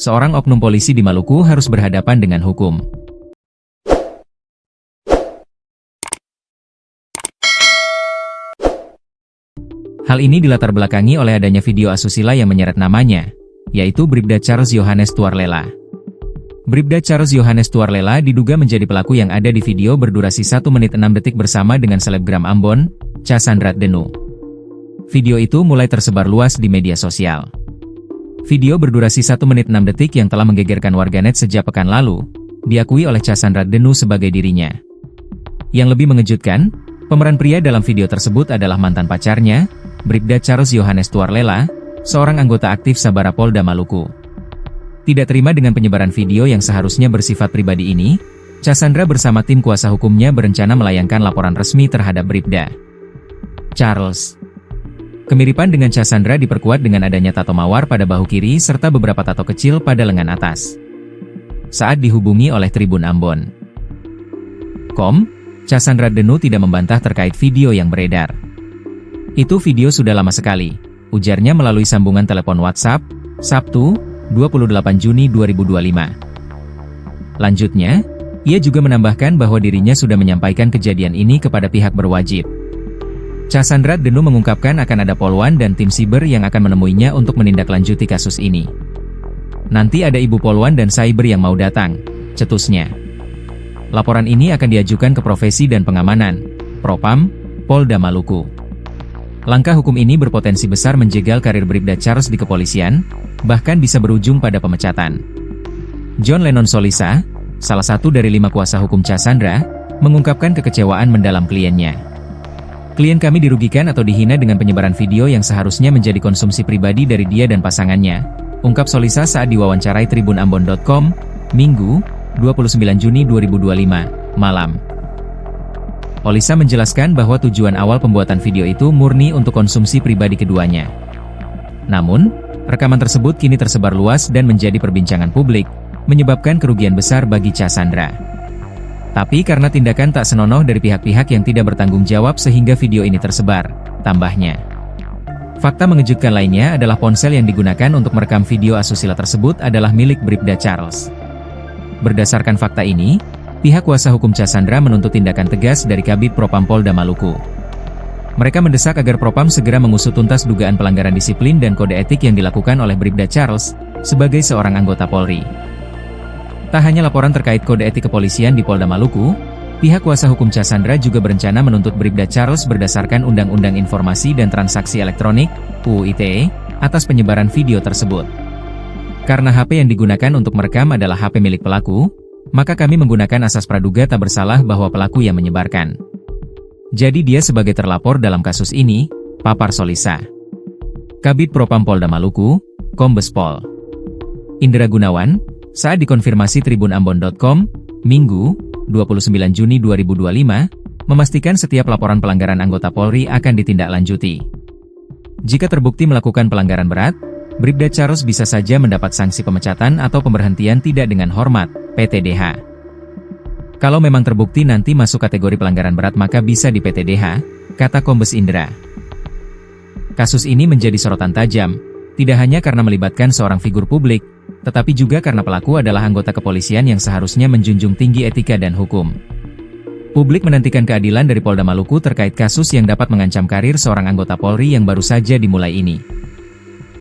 seorang oknum polisi di Maluku harus berhadapan dengan hukum. Hal ini dilatar belakangi oleh adanya video asusila yang menyeret namanya, yaitu Bribda Charles Yohanes Tuarlela. Bribda Charles Yohanes Tuarlela diduga menjadi pelaku yang ada di video berdurasi 1 menit 6 detik bersama dengan selebgram Ambon, Casandra Denu. Video itu mulai tersebar luas di media sosial. Video berdurasi 1 menit 6 detik yang telah menggegerkan warganet sejak pekan lalu, diakui oleh Casandra Denu sebagai dirinya. Yang lebih mengejutkan, pemeran pria dalam video tersebut adalah mantan pacarnya, Bribda Charles Yohanes Tuarlela, seorang anggota aktif Sabara Polda Maluku. Tidak terima dengan penyebaran video yang seharusnya bersifat pribadi ini, Casandra bersama tim kuasa hukumnya berencana melayangkan laporan resmi terhadap Bribda Charles. Kemiripan dengan Casandra diperkuat dengan adanya tato mawar pada bahu kiri serta beberapa tato kecil pada lengan atas. Saat dihubungi oleh Tribun Ambon, Casandra Denu tidak membantah terkait video yang beredar. Itu video sudah lama sekali, ujarnya melalui sambungan telepon WhatsApp, Sabtu, 28 Juni 2025. Lanjutnya, ia juga menambahkan bahwa dirinya sudah menyampaikan kejadian ini kepada pihak berwajib. Casandra Denu mengungkapkan akan ada Polwan dan tim siber yang akan menemuinya untuk menindaklanjuti kasus ini. Nanti ada Ibu Polwan dan Cyber yang mau datang, cetusnya. Laporan ini akan diajukan ke Profesi dan Pengamanan, Propam, Polda Maluku. Langkah hukum ini berpotensi besar menjegal karir Bribda Charles di kepolisian, bahkan bisa berujung pada pemecatan. John Lennon Solisa, salah satu dari 5 kuasa hukum Casandra, mengungkapkan kekecewaan mendalam kliennya. Klien kami dirugikan atau dihina dengan penyebaran video yang seharusnya menjadi konsumsi pribadi dari dia dan pasangannya, ungkap Solisa saat diwawancarai tribunambon.com, Minggu, 29 Juni 2025, malam. Olisa menjelaskan bahwa tujuan awal pembuatan video itu murni untuk konsumsi pribadi keduanya. Namun, rekaman tersebut kini tersebar luas dan menjadi perbincangan publik, menyebabkan kerugian besar bagi Casandra. Tapi karena tindakan tak senonoh dari pihak-pihak yang tidak bertanggung jawab sehingga video ini tersebar, tambahnya. Fakta mengejutkan lainnya adalah ponsel yang digunakan untuk merekam video asusila tersebut adalah milik Bribda Charles. Berdasarkan fakta ini, pihak kuasa hukum Casandra menuntut tindakan tegas dari Kabid Propam Polda Maluku. Mereka mendesak agar Propam segera mengusut tuntas dugaan pelanggaran disiplin dan kode etik yang dilakukan oleh Bribda Charles sebagai seorang anggota Polri. Tak hanya laporan terkait kode etik kepolisian di Polda Maluku, pihak kuasa hukum Casandra juga berencana menuntut Bribda Charles berdasarkan Undang-Undang Informasi dan Transaksi Elektronik (UU ITE) atas penyebaran video tersebut. Karena HP yang digunakan untuk merekam adalah HP milik pelaku, maka kami menggunakan asas praduga tak bersalah bahwa pelaku yang menyebarkan. Jadi dia sebagai terlapor dalam kasus ini, papar Solisa. Kabid Propam Polda Maluku, Kombes Pol Indra Gunawan, saat dikonfirmasi tribunambon.com, Minggu, 29 Juni 2025, memastikan setiap laporan pelanggaran anggota Polri akan ditindaklanjuti. Jika terbukti melakukan pelanggaran berat, Bribda Charles bisa saja mendapat sanksi pemecatan atau pemberhentian tidak dengan hormat, PTDH. Kalau memang terbukti nanti masuk kategori pelanggaran berat maka bisa di PTDH, kata Kombes Indra. Kasus ini menjadi sorotan tajam, tidak hanya karena melibatkan seorang figur publik, tetapi juga karena pelaku adalah anggota kepolisian yang seharusnya menjunjung tinggi etika dan hukum. Publik menantikan keadilan dari Polda Maluku terkait kasus yang dapat mengancam karir seorang anggota Polri yang baru saja dimulai ini.